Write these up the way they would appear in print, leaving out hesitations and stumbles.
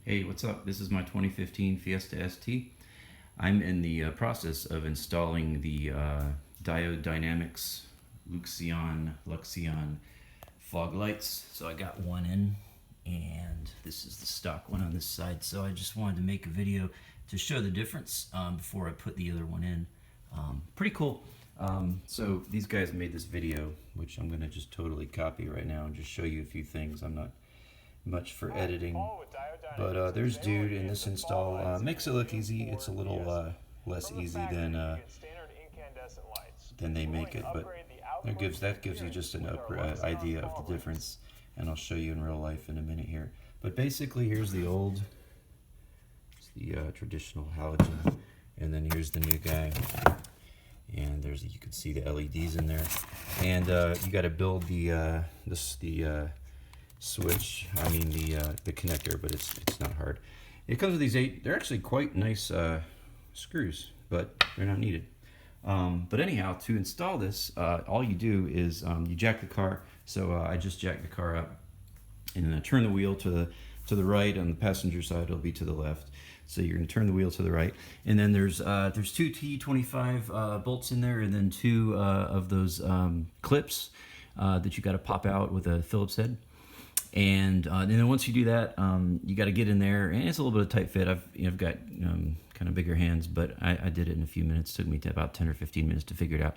Hey, what's up? This is my 2015 Fiesta ST. I'm in the process of installing the Diode Dynamics Luxion fog lights. So I got one in, and this is the stock one on this side. So I just wanted to make a video to show the difference before I put the other one in. Pretty cool. So these guys made this video, which I'm going to just totally copy right now and just show you a few things. I'm not much for editing, but there's Dude in this install. Makes it look easy. It's a little less easy than they make it, but that gives you just an idea of the difference, and I'll show you in real life in a minute here. But basically, here's the old, it's the traditional halogen, and then here's the new guy. And there's, you can see the LEDs in there, and you got to build the switch. I mean the connector, but it's not hard. It comes with these 8. They're actually quite nice screws, but they're not needed. But anyhow, to install this, all you do is you jack the car. So I just jacked the car up, and then I turn the wheel to the right. On the passenger side, it'll be to the left. So you're going to turn the wheel to the right, and then there's 2 T25 bolts in there, and then 2 of those clips that you got to pop out with a Phillips head. And then once you do that, you got to get in there, and it's a little bit of tight fit. I've got kind of bigger hands, but I did it in a few minutes. It took me about 10 or 15 minutes to figure it out.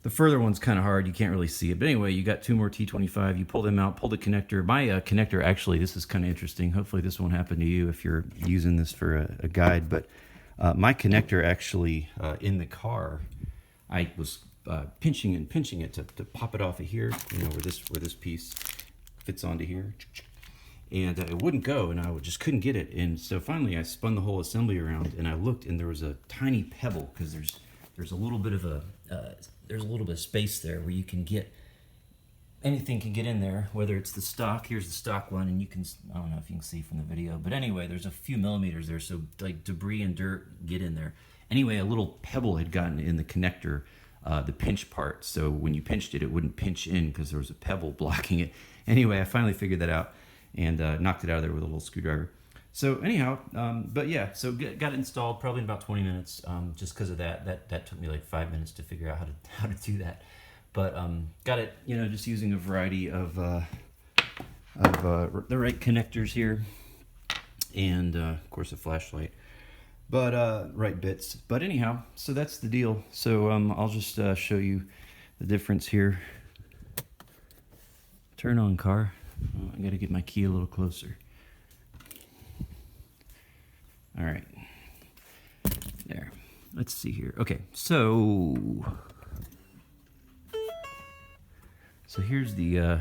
The further one's kind of hard. You can't really see it. But anyway, you got 2 more T25. You pull them out, pull the connector. My connector, actually, this is kind of interesting. Hopefully this won't happen to you if you're using this for a guide. But my connector actually, in the car, I was pinching it to pop it off of here, you know, where this piece fits onto here. And it wouldn't go, and I just couldn't get it. And so finally I spun the whole assembly around, and I looked, and there was a tiny pebble, because there's a little bit of space there where you can get, anything can get in there, whether it's the stock. Here's the stock one, and you can, I don't know if you can see from the video, but anyway, there's a few millimeters there, so like debris and dirt get in there. Anyway, a little pebble had gotten in the connector, the pinch part, so when you pinched it, it wouldn't pinch in because there was a pebble blocking it. Anyway, I finally figured that out and knocked it out of there with a little screwdriver. So anyhow, but yeah, so got it installed probably in about 20 minutes. Just because of that took me like 5 minutes to figure out how to do that. But got it, you know, just using a variety of the right connectors here, and of course a flashlight, but right bits. But anyhow, so that's the deal. So I'll just show you the difference here. Turn on car. Oh, I got to get my key a little closer. All right, there. Let's see here. Okay, so here's the let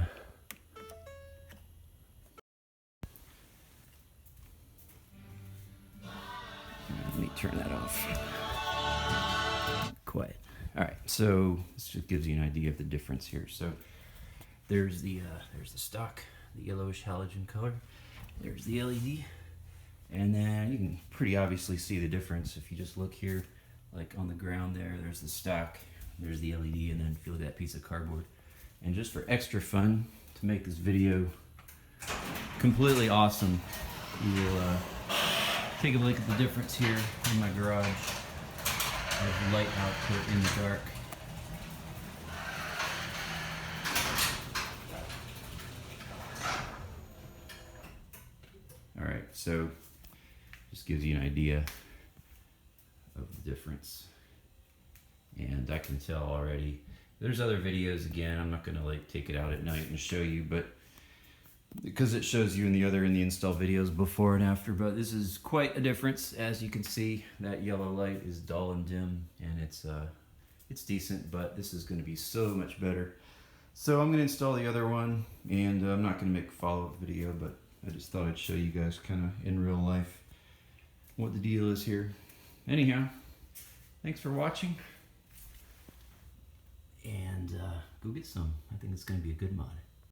me turn that off. Quiet. All right, so this just gives you an idea of the difference here. So there's the stock, the yellowish halogen color. There's the LED. And then you can pretty obviously see the difference if you just look here, like on the ground there's the stock, there's the LED, and then feel that piece of cardboard. And just for extra fun, to make this video completely awesome, we will take a look at the difference here in my garage. There's light output in the dark. Alright, so just gives you an idea of the difference, and I can tell already. There's other videos, again, I'm not going to like take it out at night and show you, but because it shows you in the install videos before and after. But this is quite a difference. As you can see, that yellow light is dull and dim, and it's decent, but this is going to be so much better. So I'm going to install the other one, and I'm not going to make a follow-up video, but I just thought I'd show you guys kind of in real life what the deal is here. Anyhow, thanks for watching, and go get some. I think it's going to be a good mod.